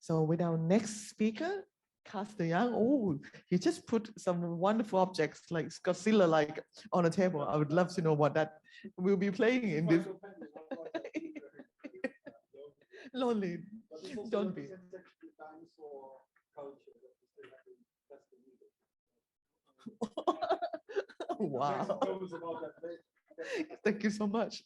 So with our next speaker, Karst de Jong, oh, he just put some wonderful objects like Godzilla like on a table. I would love to know what that will be playing in this. Lonely, don't be. Wow. Thank you so much.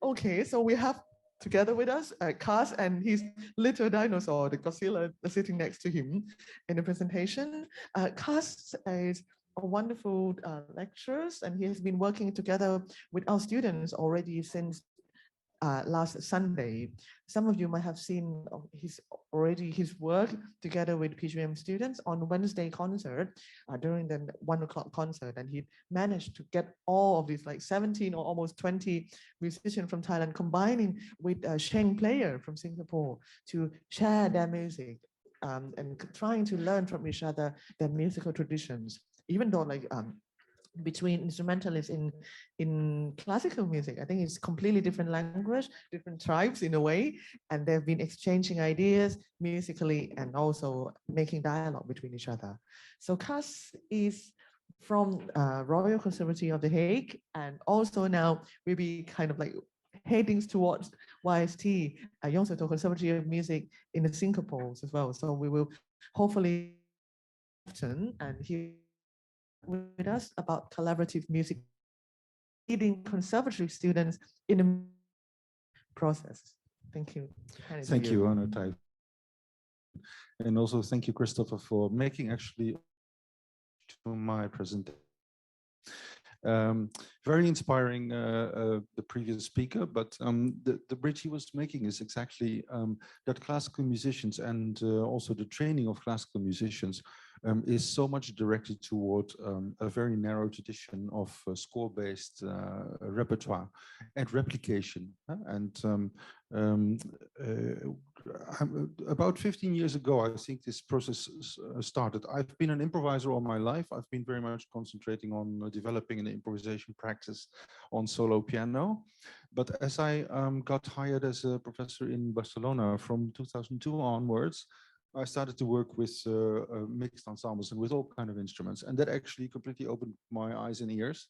Okay, so we have together with us Karst and his little dinosaur, the Godzilla, sitting next to him in the presentation. Karst is a wonderful lecturer, and he has been working together with our students already since last Sunday. Some of you might have seen his work together with PGM students on Wednesday concert during the 1 o'clock concert, and he managed to get all of these like 17 or almost 20 musicians from Thailand combining with a Sheng player from Singapore to share their music and trying to learn from each other their musical traditions, even though like between instrumentalists in classical music, I think it's completely different language, different tribes in a way, and they've been exchanging ideas musically and also making dialogue between each other. So Karst is from Royal Conservatory of The Hague, and also now we'll be kind of like heading towards YST, Yongseto Conservatory of Music in Singapore as well. So we will hopefully often, and he with us about collaborative music, leading conservatory students in the process. Thank you. Thank you, Untitled. And also thank you, Christopher, for making actually to my presentation. Very inspiring, the previous speaker, but the bridge he was making is exactly that classical musicians and also the training of classical musicians is so much directed toward a very narrow tradition of score-based repertoire and replication. About 15 years ago, I think this process started. I've been an improviser all my life. I've been very much concentrating on developing an improvisation practice on solo piano. But as I got hired as a professor in Barcelona from 2002 onwards, I started to work with mixed ensembles and with all kinds of instruments. And that actually completely opened my eyes and ears.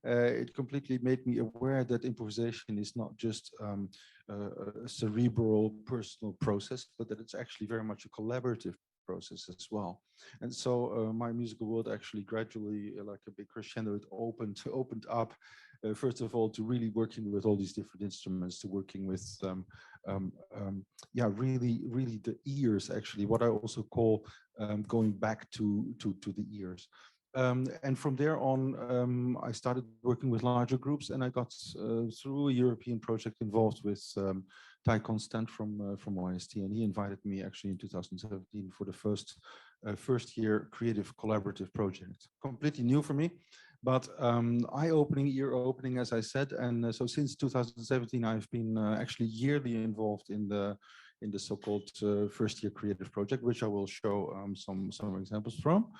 It completely made me aware that improvisation is not just a cerebral, personal process, but that it's actually very much a collaborative process as well. And so my musical world actually gradually, like a big crescendo, it opened up, first of all, to really working with all these different instruments, to working with yeah, really the ears, actually, what I also call going back to the ears. And from there on, I started working with larger groups, and I got through a European project involved with Thai Constant from YST, and he invited me actually in 2017 for the first year creative collaborative project. Completely new for me, but eye-opening, ear-opening, as I said. And so since 2017, I've been actually yearly involved in the so-called first year creative project, which I will show some examples from.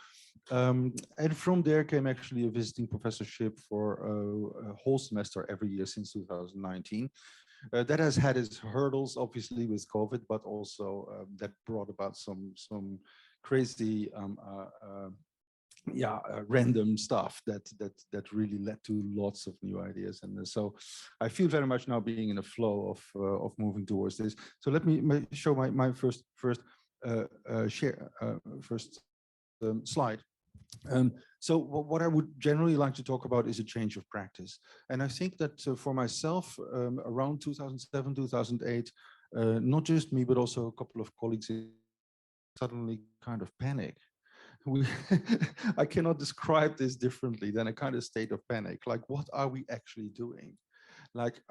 And from there came actually a visiting professorship for a whole semester every year since 2019. That has had its hurdles, obviously, with COVID, but also that brought about some crazy random stuff that really led to lots of new ideas. And so I feel very much now being in a flow of moving towards this. So let me show my first slide. So what I would generally like to talk about is a change of practice. And I think that for myself, around 2007, 2008, not just me, but also a couple of colleagues suddenly kind of panic. I cannot describe this differently than a kind of state of panic. Like, what are we actually doing? Like,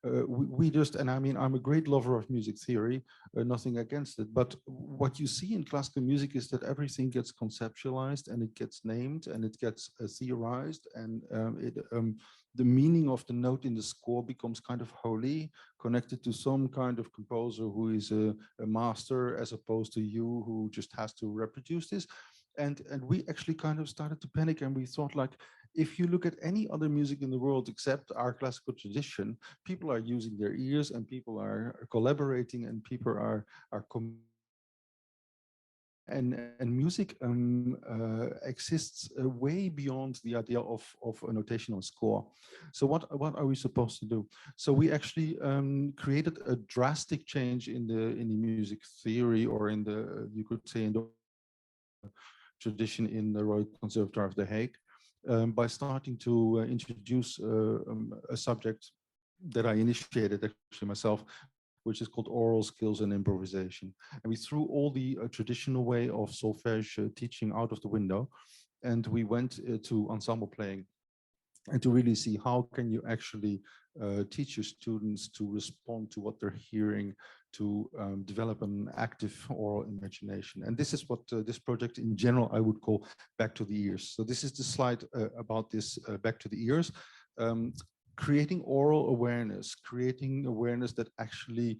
we just, and I mean, I'm a great lover of music theory, nothing against it, but what you see in classical music is that everything gets conceptualized and it gets named and it gets theorized, and the meaning of the note in the score becomes kind of holy, connected to some kind of composer who is a master, as opposed to you who just has to reproduce this. And we actually kind of started to panic, and we thought, like, if you look at any other music in the world except our classical tradition, people are using their ears and people are collaborating and people are and music exists way beyond the idea of a notational score. So what are we supposed to do? So we actually created a drastic change in the music theory, or in the, you could say, in the tradition in the Royal Conservatoire of The Hague, by starting to introduce a subject that I initiated actually myself, which is called oral skills and improvisation. And we threw all the traditional way of solfège teaching out of the window, and we went to ensemble playing, and to really see how can you actually teach your students to respond to what they're hearing, to develop an active oral imagination. And this is what this project in general I would call back to the ears. So this is the slide about this back to the ears. Creating oral awareness, creating awareness that actually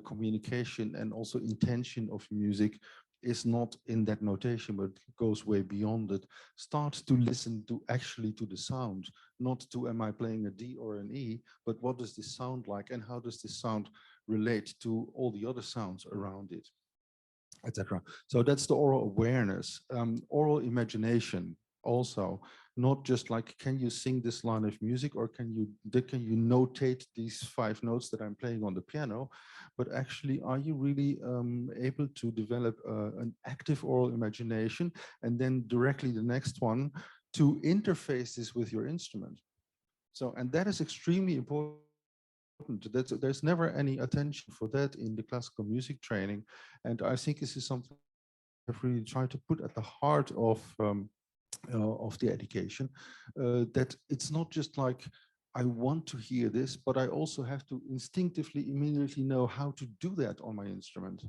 communication and also intention of music is not in that notation, but goes way beyond it. Start to listen to actually to the sound, not to am I playing a D or an E, but what does this sound like and how does this sound relate to all the other sounds around it, etc. So that's the oral awareness. Oral imagination also, not just like, can you sing this line of music, or can you notate these 5 notes that I'm playing on the piano, but actually, are you really able to develop an active oral imagination, and then directly the next one, to interface this with your instrument. So, and that is extremely important. There's never any attention for that in the classical music training. And I think this is something I've really tried to put at the heart of the education, that it's not just like, I want to hear this, but I also have to instinctively, immediately know how to do that on my instrument.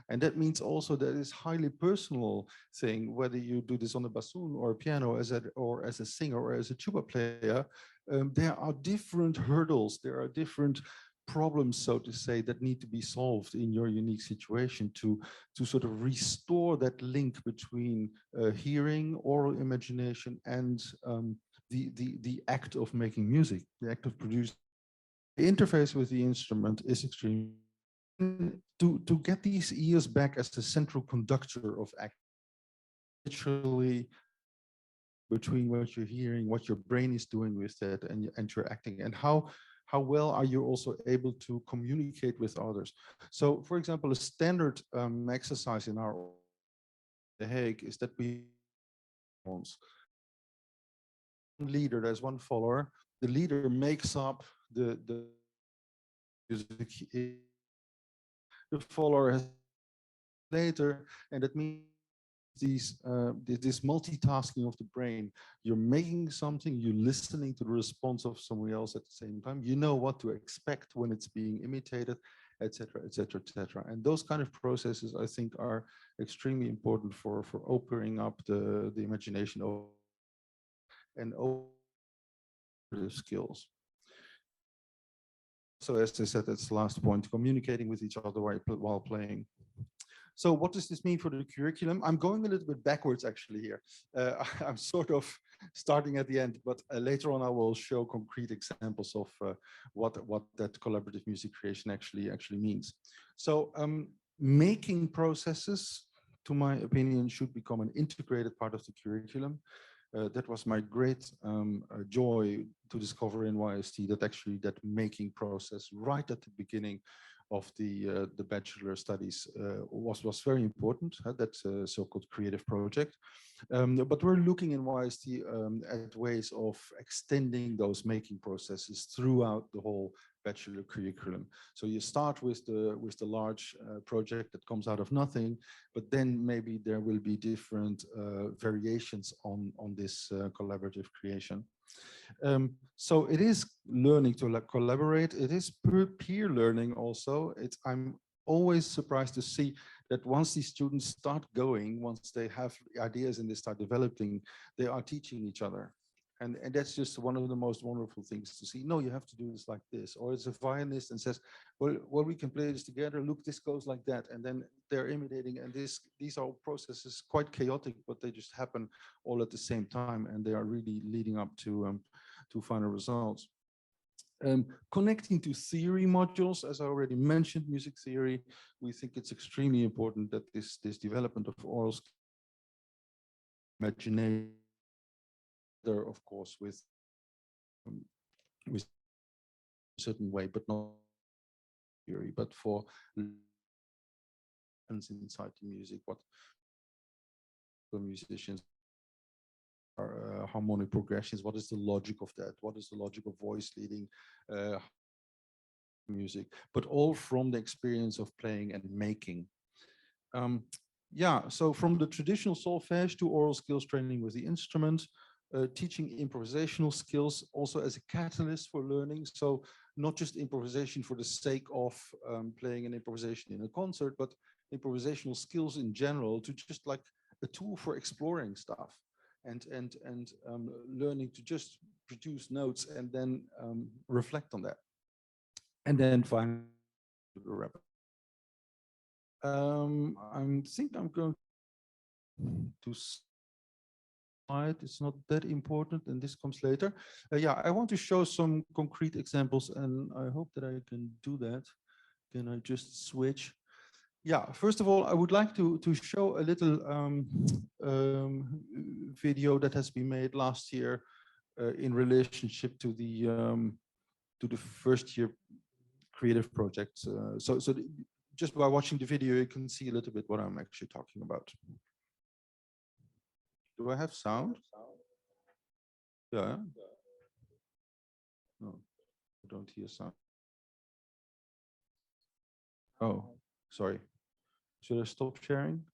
And that means also that it's highly personal thing, whether you do this on a bassoon or a piano or as a singer or as a tuba player. There are different hurdles, there are different problems, so to say, that need to be solved in your unique situation to sort of restore that link between hearing, oral imagination, and the act of making music, the act of producing. The interface with the instrument is extremely to get these ears back as the central conductor of act, literally between what you're hearing, what your brain is doing with that, and your acting, and how well are you also able to communicate with others. So, for example, a standard exercise in our The Hague is that we leader, there's one follower. The leader makes up the music. The follower has later, and that means this multitasking of the brain. You're making something, you're listening to the response of somebody else at the same time. You know what to expect when it's being imitated, etc., etc., etc. And those kind of processes, I think, are extremely important for opening up the imagination and skills. So, as I said, that's the last point: communicating with each other while playing. So what does this mean for the curriculum? I'm going a little bit backwards actually here. I'm sort of starting at the end, but later on I will show concrete examples of what that collaborative music creation actually means. So making processes, to my opinion, should become an integrated part of the curriculum. That was my great joy to discover in YST, that actually that making process right at the beginning of the bachelor studies was very important, that so-called creative project. But we're looking in YST at ways of extending those making processes throughout the whole bachelor curriculum. So you start with the large project that comes out of nothing, but then maybe there will be different variations on this collaborative creation. So it is learning to collaborate. It is peer learning also. I'm always surprised to see that once these students start going, once they have ideas and they start developing, they are teaching each other. And that's just one of the most wonderful things to see. No, you have to do this like this. Or it's a violinist and says, well, we can play this together. Look, this goes like that. And then they're imitating. And these are processes quite chaotic, but they just happen all at the same time. And they are really leading up to final results. Connecting to theory modules, as I already mentioned, music theory, we think it's extremely important that this development of oral imagination, there, of course, with a certain way, but not theory, but for inside the music, what the musicians are harmonic progressions, what is the logic of that, what is the logic of voice leading music, but all from the experience of playing and making. Yeah, so from the traditional solfège to oral skills training with the instrument, teaching improvisational skills also as a catalyst for learning. So not just improvisation for the sake of playing an improvisation in a concert, but improvisational skills in general, to just like a tool for exploring stuff and learning to just produce notes and then reflect on that. And then finally, the rep. I think I'm going to slide. It's not that important, and this comes later. Yeah, I want to show some concrete examples, and I hope that I can do that. Can I just switch? Yeah, first of all, I would like to show a little video that has been made last year in relationship to the first year creative projects. So just by watching the video, you can see a little bit what I'm actually talking about. Do I have sound? Yeah. No, I don't hear sound. Oh, sorry. Should I stop sharing?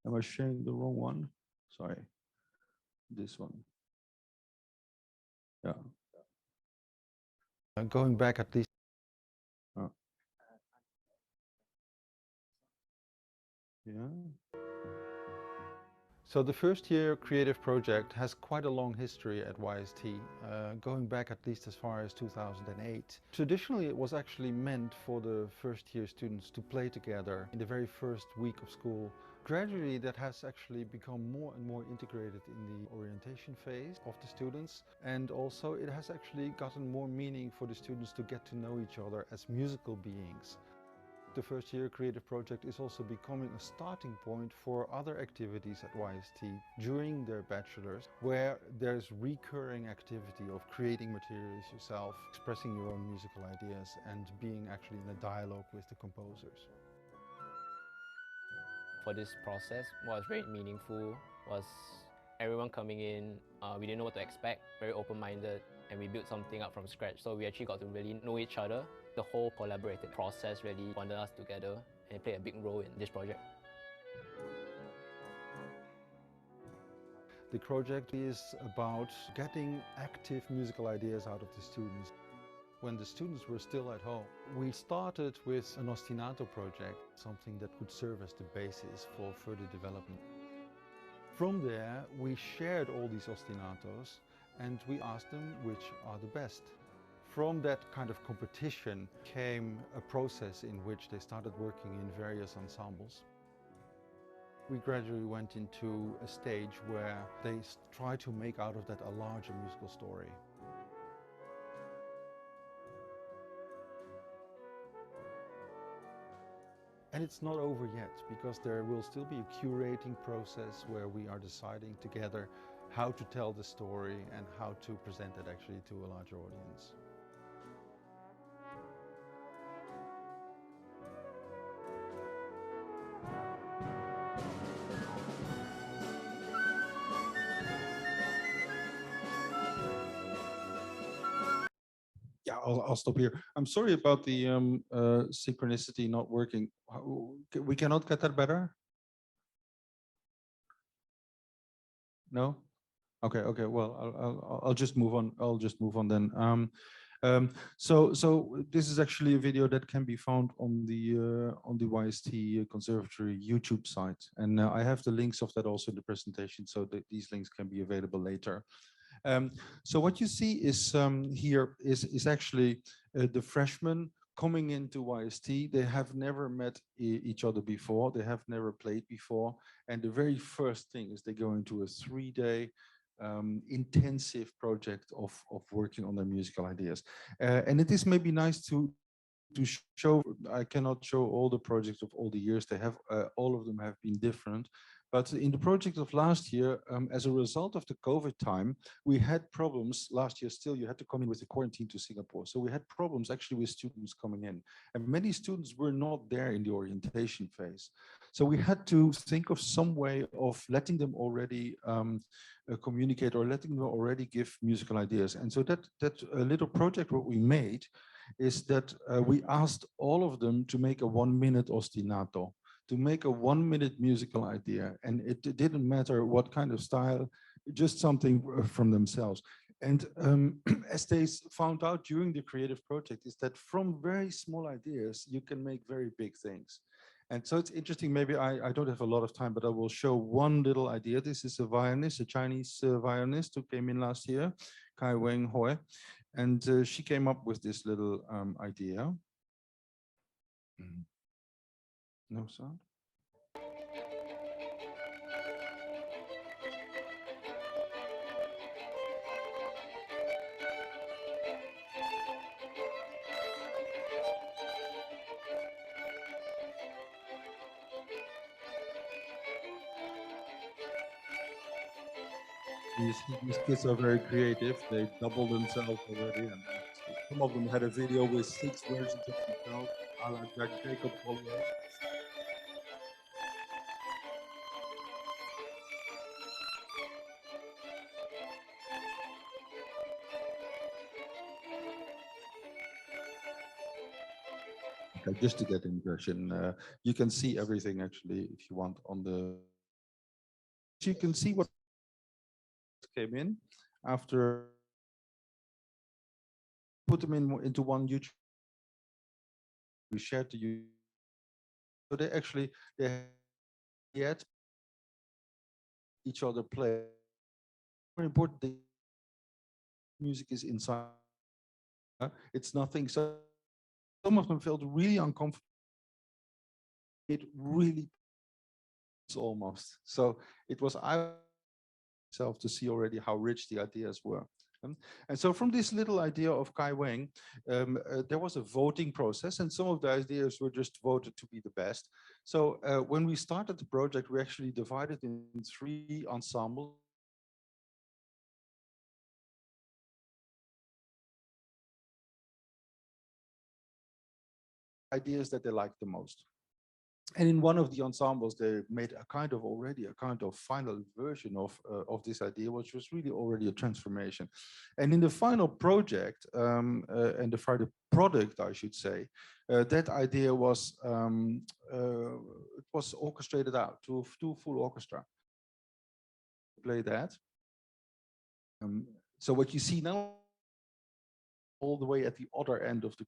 Am I sharing the wrong one? Sorry. This one. Yeah. I'm going back at least. Oh. Yeah. So the first year creative project has quite a long history at YST, going back at least as far as 2008. Traditionally, it was actually meant for the first year students to play together in the very first week of school. Gradually, that has actually become more and more integrated in the orientation phase of the students. And also it has actually gotten more meaning for the students to get to know each other as musical beings. The first year creative project is also becoming a starting point for other activities at YST during their bachelor's, where there's recurring activity of creating materials yourself, expressing your own musical ideas, and being actually in a dialogue with the composers. For this process, what was very meaningful was everyone coming in. We didn't know what to expect, very open-minded, and we built something up from scratch. So we actually got to really know each other. The whole collaborative process really bonded us together and played a big role in this project. The project is about getting active musical ideas out of the students. When the students were still at home, we started with an ostinato project, something that would serve as the basis for further development. From there, we shared all these ostinatos and we asked them which are the best. From that kind of competition came a process in which they started working in various ensembles. We gradually went into a stage where they try to make out of that a larger musical story. And it's not over yet, because there will still be a curating process where we are deciding together how to tell the story and how to present it actually to a larger audience. Yeah, I'll stop here. I'm sorry about the synchronicity not working. We cannot get that better? No? Okay, well, I'll just move on. I'll just move on then. So this is actually a video that can be found on the YST Conservatory YouTube site, and I have the links of that also in the presentation, so that these links can be available later. So what you see is here is actually the freshmen coming into YST. They have never met each other before. They have never played before. And the very first thing is they go into a 3-day intensive project of working on their musical ideas. And it is maybe nice to show. I cannot show all the projects of all the years they have. All of them have been different. But in the project of last year, as a result of the COVID time, we had problems. Last year still, you had to come in with the quarantine to Singapore. So we had problems actually with students coming in. And many students were not there in the orientation phase. So we had to think of some way of letting them already communicate or letting them already give musical ideas. And so that little project what we made is that we asked all of them to make a 1-minute ostinato, to make a 1-minute musical idea. And it didn't matter what kind of style, just something from themselves. And as they found out during the creative project is that from very small ideas, you can make very big things. And so it's interesting, maybe I don't have a lot of time, but I will show one little idea. This is a violinist, a Chinese violinist who came in last year, Kai Weng Hoi. And she came up with this little idea. No sound? These kids are very creative. They double themselves already. And some of them had a video with 6 versions of themselves, a la Jacob Collier. Okay, just to get the impression, you can see everything actually if you want on the. You can see what came in after. Put them into one YouTube. We shared the YouTube. So they yet each other play. More important thing, music is inside. It's nothing. So some of them felt really uncomfortable. It really almost. So it was I myself to see already how rich the ideas were. And so from this little idea of Kai Weng, there was a voting process, and some of the ideas were just voted to be the best. So when we started the project, we actually divided in 3 ensembles. Ideas that they liked the most. And in one of the ensembles, they made a kind of final version of this idea, which was really already a transformation. And in the final project, and the final product, I should say, that idea was it was orchestrated out to a full orchestra. Play that. So what you see now, all the way at the other end of the.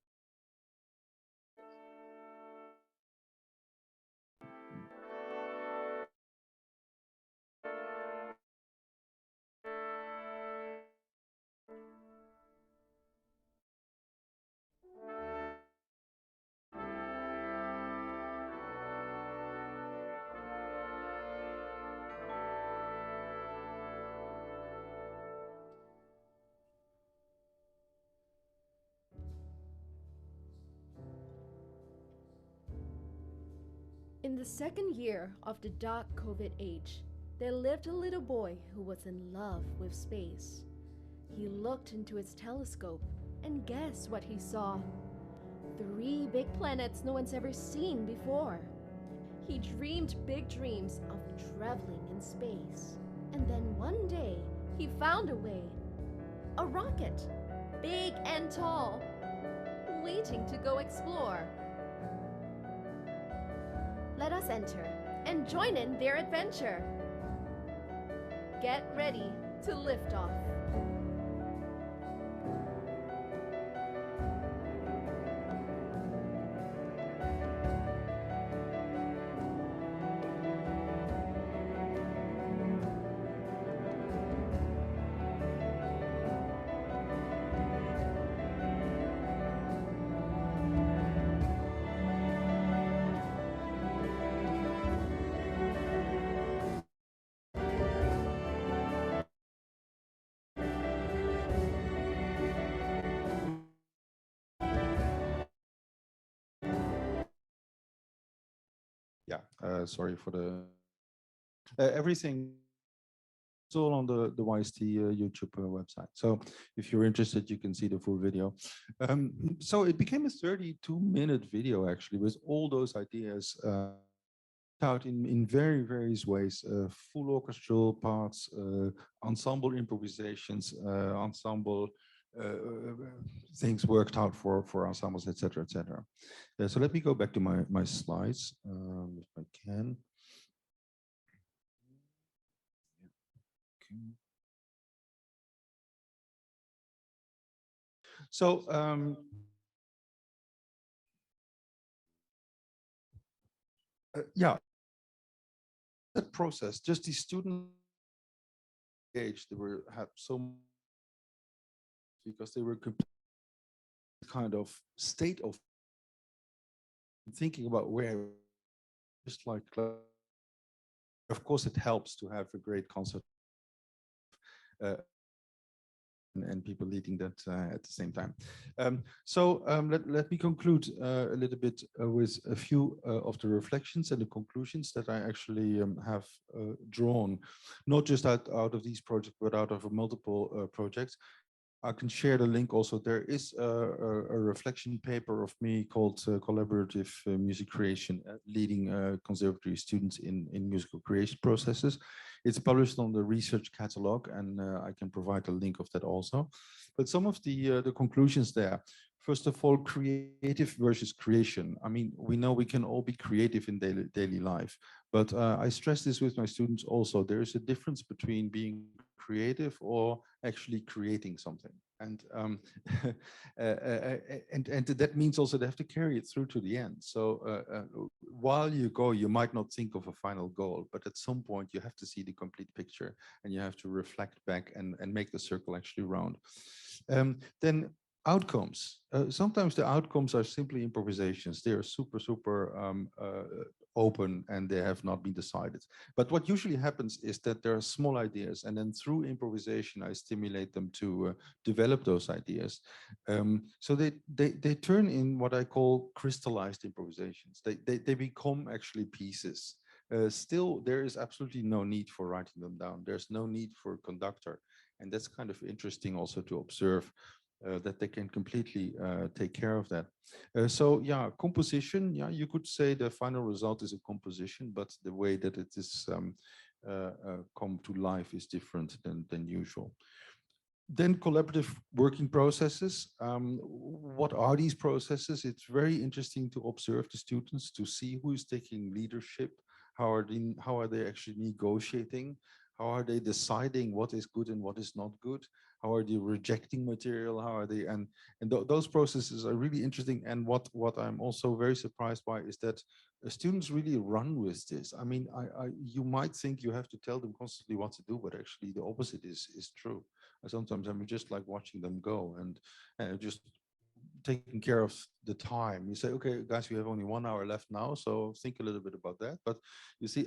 In the second year of the dark COVID age, there lived a little boy who was in love with space. He looked into his telescope and guess what he saw? 3 big planets no one's ever seen before. He dreamed big dreams of traveling in space. And then one day, he found a way. A rocket, big and tall, waiting to go explore. Let us enter and join in their adventure. Get ready to lift off. Yeah, sorry for the everything. It's all on the YST YouTube website. So if you're interested, you can see the full video. So it became a 32-minute video actually with all those ideas out in very various ways, full orchestral parts, ensemble improvisations, ensemble things worked out for ensembles, etc., etc. So let me go back to my slides, if I can. Okay. So yeah, that process, just the student age, they were had so much because they were kind of state of thinking about where, just like of course it helps to have a great concert uh, and people leading that at the same time. Let me conclude a little bit with a few of the reflections and the conclusions that I actually have drawn, not just out of these projects, but out of multiple projects. I can share the link also. There is a reflection paper of me called Collaborative Music Creation, leading conservatory students in musical creation processes. It's published on the research catalog, and I can provide a link of that also. But some of the conclusions there. First of all, creative versus creation. I mean, we know we can all be creative in daily life, but I stress this with my students also. There is a difference between being creative or actually creating something. And and that means also they have to carry it through to the end. So while you go, you might not think of a final goal, but at some point you have to see the complete picture and you have to reflect back and make the circle actually round. Then outcomes. Sometimes the outcomes are simply improvisations. They are super open and they have not been decided. But what usually happens is that there are small ideas, and then through improvisation, I stimulate them to develop those ideas. So they turn in what I call crystallized improvisations. They become actually pieces. Still, there is absolutely no need for writing them down. There's no need for a conductor. And that's kind of interesting also to observe. That they can completely take care of that. So yeah, composition, yeah, you could say the final result is a composition, but the way that it is come to life is different than usual. Then collaborative working processes. What are these processes? It's very interesting to observe the students, to see who is taking leadership, how are they actually negotiating, how are they deciding what is good and what is not good, how are they rejecting material, how are they, and those processes are really interesting. And what I'm also very surprised by is that students really run with this. I mean, you might think you have to tell them constantly what to do, but actually the opposite is true. Sometimes I'm just like watching them go and just taking care of the time. You say, okay, guys, we have only 1 hour left now, so think a little bit about that. But you see,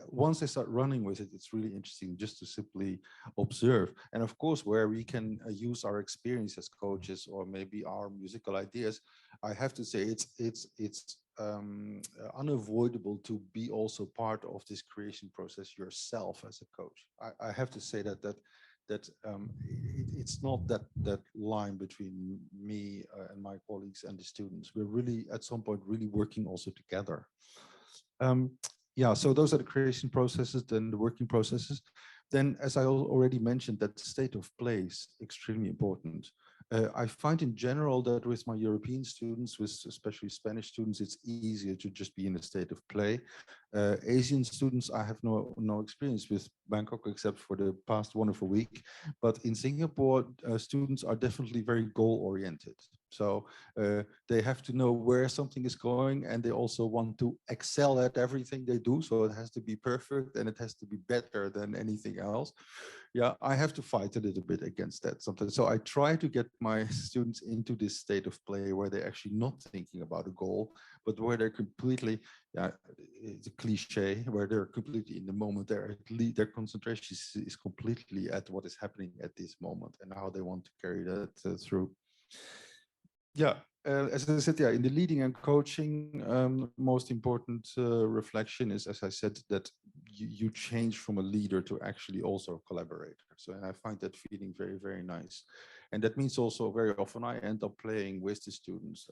once they start running with it, it's really interesting just to simply observe. And of course, where we can use our experience as coaches or maybe our musical ideas, I have to say it's unavoidable to be also part of this creation process yourself as a coach. I have to say that it's not that line between me and my colleagues and the students. We're really at some point really working also together. Yeah, so those are the creation processes, then the working processes. Then, as I already mentioned, that state of play is extremely important. I find in general that with my European students, with especially Spanish students, it's easier to just be in a state of play. Asian students, I have no experience with Bangkok except for the past wonderful week. But in Singapore, students are definitely very goal-oriented. So they have to know where something is going, and they also want to excel at everything they do. So it has to be perfect and it has to be better than anything else. Yeah, I have to fight a little bit against that sometimes. So I try to get my students into this state of play where they're actually not thinking about a goal, but where they're completely, yeah, it's a cliche, where they're completely in the moment. Their concentration is completely at what is happening at this moment and how they want to carry that through. Yeah, as I said, yeah, in the leading and coaching, most important reflection is, as I said, that you change from a leader to actually also a collaborator. So I find that feeling very, very nice. And that means also very often I end up playing with the students.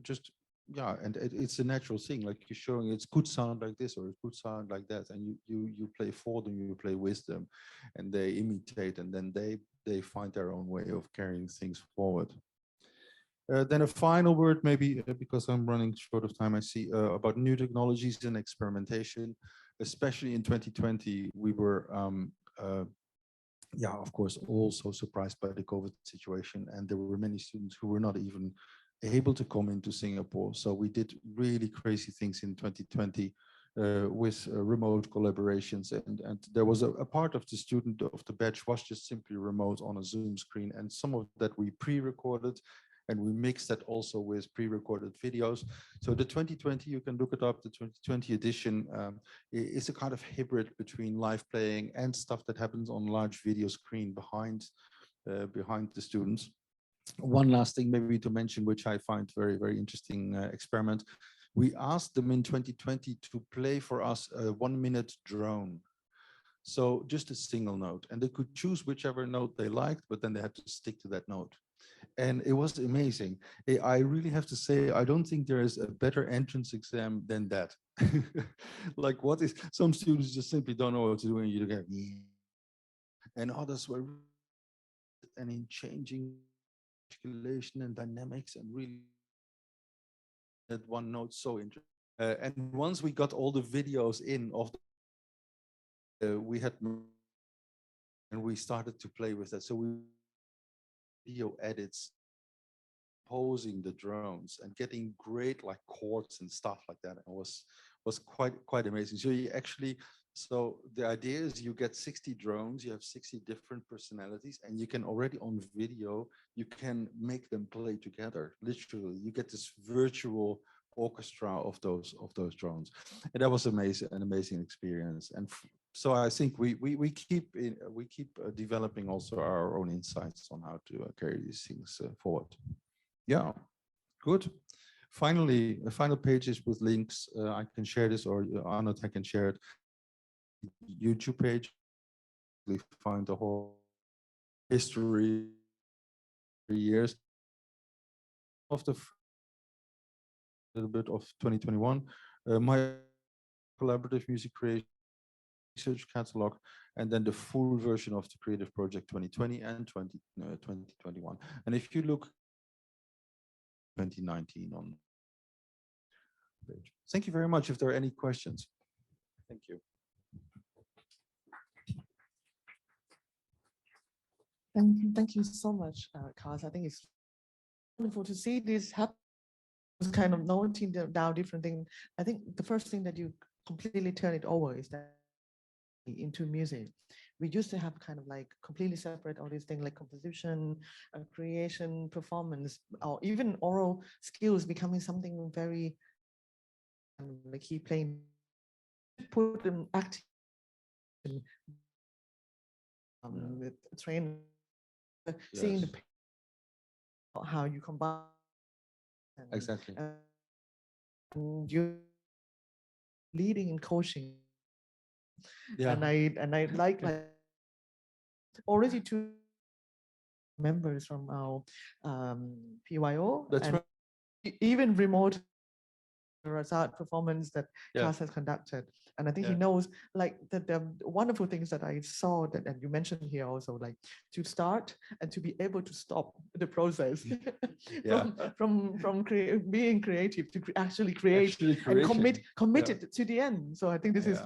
Just, yeah, and it's a natural thing, like you're showing it could sound like this or it could sound like that. And you play for them, you play with them, and they imitate, and then they find their own way of carrying things forward. Then a final word, maybe because I'm running short of time, I see about new technologies and experimentation. Especially in 2020, we were, yeah, of course, also surprised by the COVID situation. And there were many students who were not even able to come into Singapore. So we did really crazy things in 2020 with remote collaborations. And there was a part of the student of the batch was just simply remote on a Zoom screen. And some of that we pre-recorded, and we mixed that also with pre-recorded videos. So the 2020, you can look it up, the 2020 edition is a kind of hybrid between live playing and stuff that happens on large video screen behind the students. One last thing maybe to mention, which I find very, very interesting experiment. We asked them in 2020 to play for us a 1-minute drone. So just a single note, and they could choose whichever note they liked, but then they had to stick to that note. And it was amazing. I really have to say, I don't think there is a better entrance exam than that. Like what is, some students just simply don't know what to do, and you get, yeah. And others were, and in changing articulation and dynamics, and really that one note so interesting. And once we got all the videos in of we had, and we started to play with that. So we video edits, posing the drones and getting great like chords and stuff like that. It was quite amazing. So you actually, so the idea is you get 60 drones, you have 60 different personalities, and you can already on video, you can make them play together. Literally, you get this virtual orchestra of those drones, and that was amazing, an amazing experience. And so I think we keep developing also our own insights on how to carry these things forward. Yeah, good. Finally, final pages with links. I can share this, or Arnold, I can share it. YouTube page. We find the whole history, years of the little bit of 2021. My collaborative music creation research catalog, and then the full version of the creative project 2020 and 2021. And if you look 2019 on page. Thank you very much. If there are any questions. Thank you. Thank you so much, Karst. I think it's wonderful to see this happen. Kind of noting down different things. I think the first thing that you completely turn it over is that into music. We used to have kind of like completely separate all these things like composition, creation, performance, or even oral skills becoming something very like he playing, put them active, train, seeing the how you combine. Exactly. You leading and coaching. Yeah. And I like already two members from our PYO. That's and right. Even remote art performance that Karst has conducted. And I think he knows like the wonderful things that I saw that, and you mentioned here also, like to start and to be able to stop the process from being creative to actually create and committed to the end. So I think this is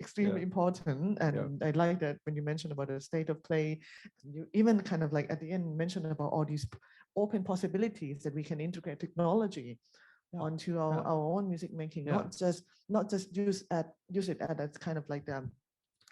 extremely important. And I like that when you mentioned about the state of play, you even kind of like at the end mentioned about all these open possibilities that we can integrate technology onto our own music making, not just use it as kind of like the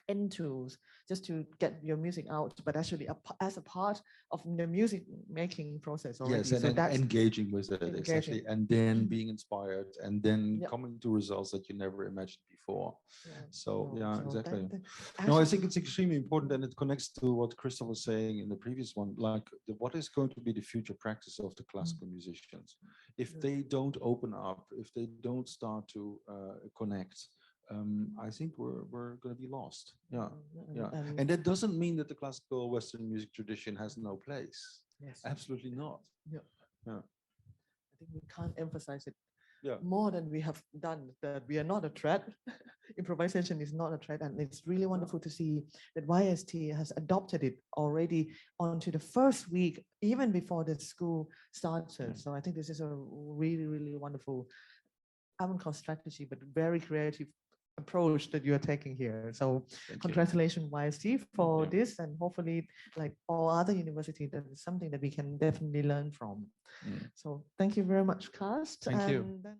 into just to get your music out, but actually as a part of the music making process already. Yes, and so then that's engaging with it, exactly, engaging. and then being inspired, and then Yep. coming to results that you never imagined before. Yeah, So no, yeah, so exactly. that No, I actually- think it's extremely important, and it connects to what Christoph was saying in the previous one. Like, what is going to be the future practice of the classical musicians if Yeah. they don't open up, if they don't start to connect? I think we're going to be lost. Yeah, yeah. And that doesn't mean that the classical Western music tradition has no place. yes, Absolutely not. yeah. Yeah. I think we can't emphasize it Yeah. more than we have done, that we are not a threat. Improvisation is not a threat, and it's really wonderful to see that YST has adopted it already onto the first week, even before the school started. So I think this is a really, really wonderful, I wouldn't call strategy, but very creative approach that you are taking here. So congratulations, YST, for this, and hopefully, like all other universities, that is something that we can definitely learn from. So thank you very much, Karst. Thank you. And then